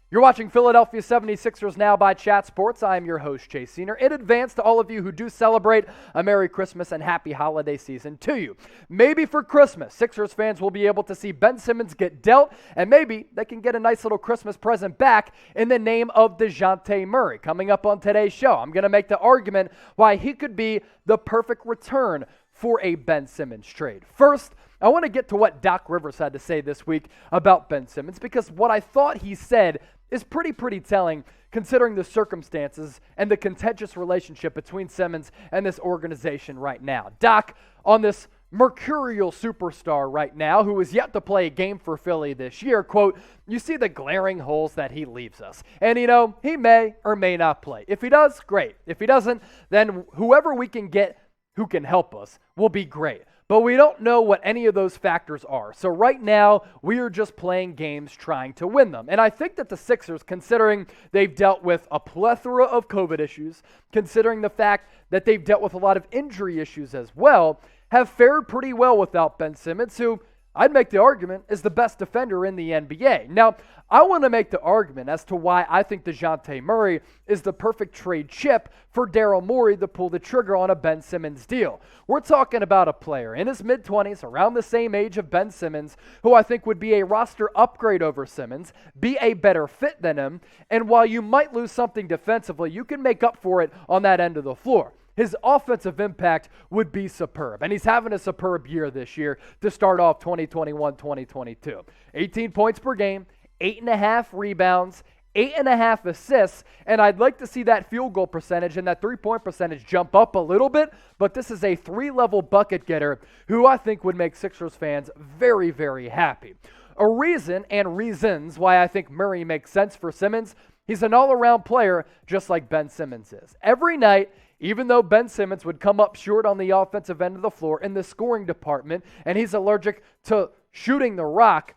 You're watching Philadelphia 76ers Now by Chat Sports. I am your host, Chase Senior. In advance to all of you who do celebrate a Merry Christmas and Happy Holiday Season to you. Maybe for Christmas, Sixers fans will be able to see Ben Simmons get dealt, and maybe they can get a nice little Christmas present back in the name of Dejounte Murray. Coming up on today's show, I'm going to make the argument why he could be the perfect return for a Ben Simmons trade. First, I want to get to what Doc Rivers had to say this week about Ben Simmons, because what I thought he said is pretty telling considering the circumstances and the contentious relationship between Simmons and this organization right now. Doc, on this mercurial superstar right now who is yet to play a game for Philly this year, quote, "You see the glaring holes that he leaves us. And, he may or may not play. If he does, great. If he doesn't, then whoever we can get who can help us will be great. But we don't know what any of those factors are. So right now, we are just playing games trying to win them." And I think that the Sixers, considering they've dealt with a plethora of COVID issues, considering the fact that they've dealt with a lot of injury issues as well, have fared pretty well without Ben Simmons, who I'd make the argument is the best defender in the NBA. Now, I want to make the argument as to why I think Dejounte Murray is the perfect trade chip for Daryl Morey to pull the trigger on a Ben Simmons deal. We're talking about a player in his mid-20s, around the same age of Ben Simmons, who I think would be a roster upgrade over Simmons, be a better fit than him, and while you might lose something defensively, you can make up for it on that end of the floor. His offensive impact would be superb, and he's having a superb year this year to start off 2021-2022. 18 points per game, 8.5 rebounds, 8.5 assists, and I'd like to see that field goal percentage and that three-point percentage jump up a little bit, but this is a three-level bucket getter who I think would make Sixers fans very happy. A reason and reasons why I think Murray makes sense for Simmons, he's an all-around player just like Ben Simmons is. Every night, even though Ben Simmons would come up short on the offensive end of the floor in the scoring department, and he's allergic to shooting the rock,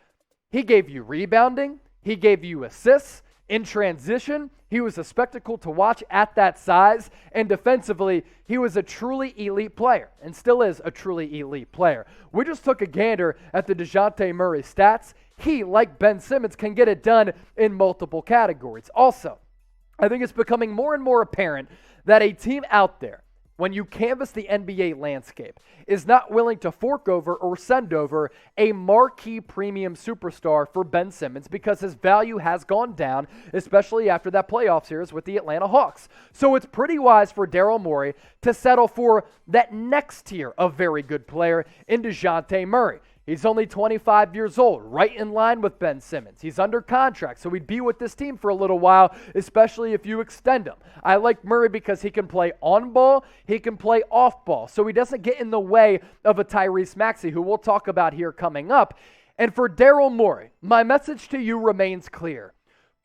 he gave you rebounding, he gave you assists. In transition, he was a spectacle to watch at that size, and defensively, he was a truly elite player, and still is a truly elite player. We just took a gander at the Dejounte Murray stats. He, like Ben Simmons, can get it done in multiple categories. Also, I think it's becoming more and more apparent that a team out there, when you canvass the NBA landscape, is not willing to fork over or send over a marquee premium superstar for Ben Simmons because his value has gone down, especially after that playoff series with the Atlanta Hawks. So it's pretty wise for Daryl Morey to settle for that next tier of very good player in Dejounte Murray. He's only 25 years old, right in line with Ben Simmons. He's under contract, so he'd be with this team for a little while, especially if you extend him. I like Murray because he can play on ball, he can play off ball, so he doesn't get in the way of a Tyrese Maxey, who we'll talk about here coming up. And for Daryl Morey, my message to you remains clear.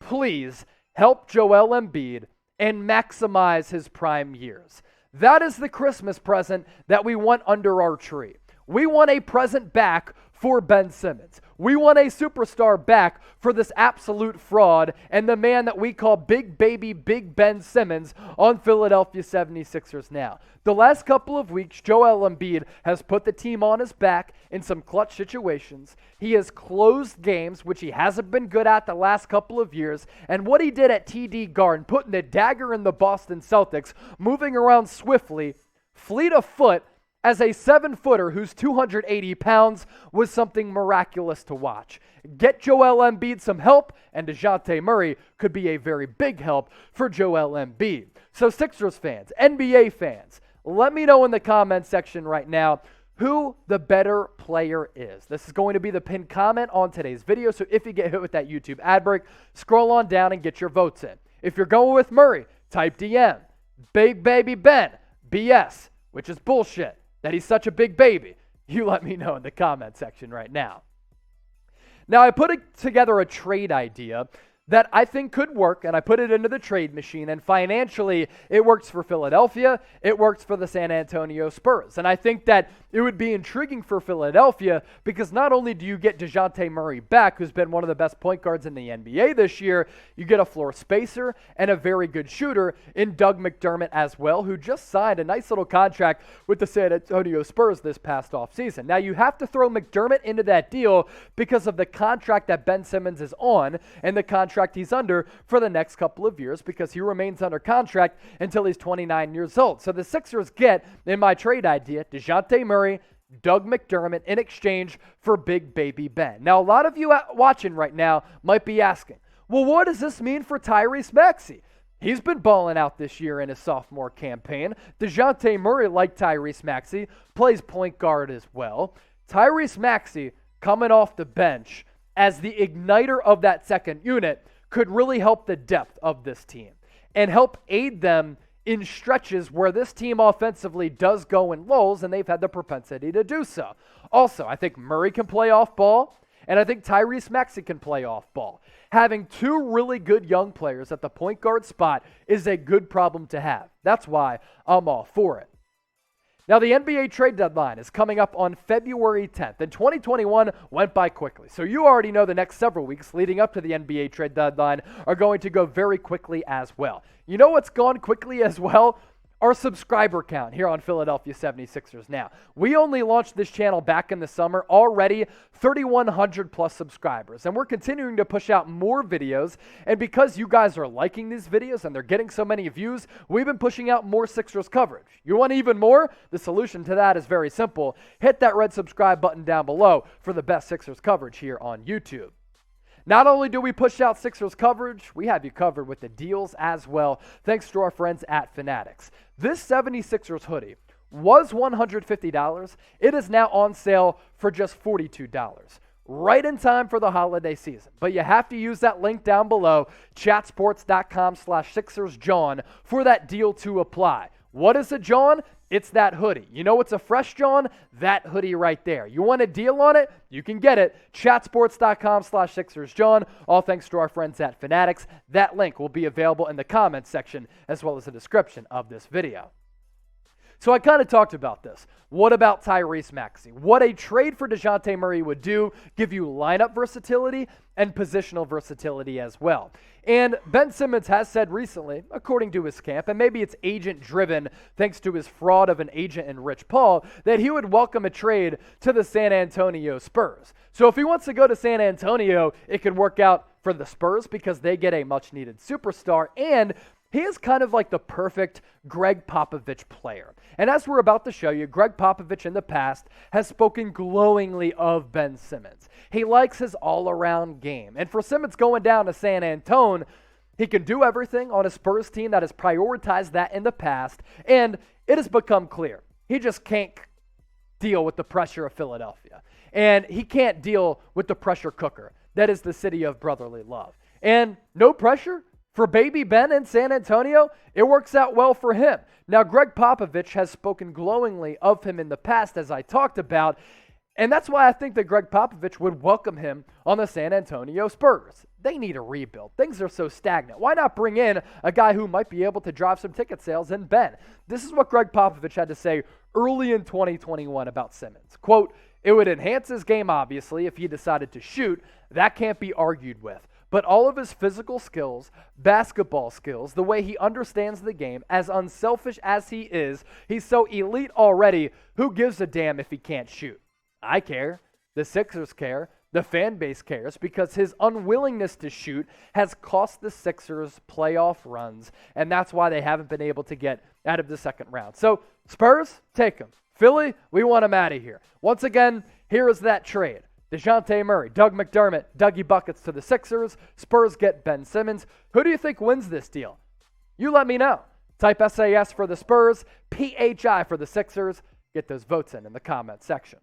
Please help Joel Embiid and maximize his prime years. That is the Christmas present that we want under our tree. We want a present back for Ben Simmons. We want a superstar back for this absolute fraud and the man that we call Big Baby Big Ben Simmons on Philadelphia 76ers Now. The last couple of weeks, Joel Embiid has put the team on his back in some clutch situations. He has closed games, which he hasn't been good at the last couple of years. And what he did at TD Garden, putting the dagger in the Boston Celtics, moving around swiftly, fleet of foot, as a 7-footer who's 280 pounds, was something miraculous to watch. Get Joel Embiid some help, and Dejounte Murray could be a very big help for Joel Embiid. So Sixers fans, NBA fans, let me know in the comment section right now who the better player is. This is going to be the pinned comment on today's video, so if you get hit with that YouTube ad break, scroll on down and get your votes in. If you're going with Murray, type DM. Big Baby Ben, BS, which is bullshit. That he's such a big baby, you let me know in the comment section right now. Now, I put together a trade idea that I think could work, and I put it into the trade machine, and financially, it works for Philadelphia, it works for the San Antonio Spurs. And I think that it would be intriguing for Philadelphia because not only do you get Dejounte Murray back, who's been one of the best point guards in the NBA this year, you get a floor spacer and a very good shooter in Doug McDermott as well, who just signed a nice little contract with the San Antonio Spurs this past offseason. Now, you have to throw McDermott into that deal because of the contract that Ben Simmons is on and the contract contract he's under for the next couple of years because he remains under contract until he's 29 years old. So the Sixers get, in my trade idea, Dejounte Murray, Doug McDermott in exchange for Big Baby Ben. Now, a lot of you watching right now might be asking, well, what does this mean for Tyrese Maxey? He's been balling out this year in his sophomore campaign. Dejounte Murray, like Tyrese Maxey, plays point guard as well. Tyrese Maxey, coming off the bench as the igniter of that second unit, could really help the depth of this team and help aid them in stretches where this team offensively does go in lulls, and they've had the propensity to do so. Also, I think Murray can play off ball, and I think Tyrese Maxey can play off ball. Having two really good young players at the point guard spot is a good problem to have. That's why I'm all for it. Now, the NBA trade deadline is coming up on February 10th, and 2021 went by quickly. So you already know the next several weeks leading up to the NBA trade deadline are going to go very quickly as well. You know what's gone quickly as well? Our subscriber count here on Philadelphia 76ers now. We only launched this channel back in the summer, already 3,100 plus subscribers, and we're continuing to push out more videos, and because you guys are liking these videos and they're getting so many views, we've been pushing out more Sixers coverage. You want even more? The solution to that is very simple. Hit that red subscribe button down below for the best Sixers coverage here on YouTube. Not only do we push out Sixers coverage, we have you covered with the deals as well, thanks to our friends at Fanatics. This 76ers hoodie was $150. It is now on sale for just $42. Right in time for the holiday season. But you have to use that link down below, chatsports.com/SixersJohn, for that deal to apply. What is a John? It's that hoodie. You know what's a fresh John? That hoodie right there. You want a deal on it? You can get it. Chatsports.com/SixersJohn. All thanks to our friends at Fanatics. That link will be available in the comments section as well as the description of this video. So I kind of talked about this. What about Tyrese Maxey? What a trade for Dejounte Murray would do, give you lineup versatility and positional versatility as well. And Ben Simmons has said recently, according to his camp, and maybe it's agent-driven thanks to his fraud of an agent in Rich Paul, that he would welcome a trade to the San Antonio Spurs. So if he wants to go to San Antonio, it could work out for the Spurs because they get a much-needed superstar, and he is kind of like the perfect Greg Popovich player. And as we're about to show you, Greg Popovich in the past has spoken glowingly of Ben Simmons. He likes his all-around game. And for Simmons going down to San Antonio, he can do everything on a Spurs team that has prioritized that in the past. And it has become clear. He just can't deal with the pressure of Philadelphia. And he can't deal with the pressure cooker that is the city of brotherly love. And no pressure? For Baby Ben in San Antonio, it works out well for him. Now, Greg Popovich has spoken glowingly of him in the past, as I talked about, and that's why I think that Greg Popovich would welcome him on the San Antonio Spurs. They need a rebuild. Things are so stagnant. Why not bring in a guy who might be able to drive some ticket sales in Ben? This is what Greg Popovich had to say early in 2021 about Simmons. Quote, "It would enhance his game, obviously, if he decided to shoot. That can't be argued with. But all of his physical skills, basketball skills, the way he understands the game, as unselfish as he is, he's so elite already, who gives a damn if he can't shoot? I care. The Sixers care. The fan base cares because his unwillingness to shoot has cost the Sixers playoff runs, and that's why they haven't been able to get out of the second round. So, Spurs, take him. Philly, we want him out of here. Once again, here is that trade. Dejounte Murray, Doug McDermott, Dougie Buckets to the Sixers. Spurs get Ben Simmons. Who do you think wins this deal? You let me know. Type SAS for the Spurs, PHI for the Sixers. Get those votes in the comment section.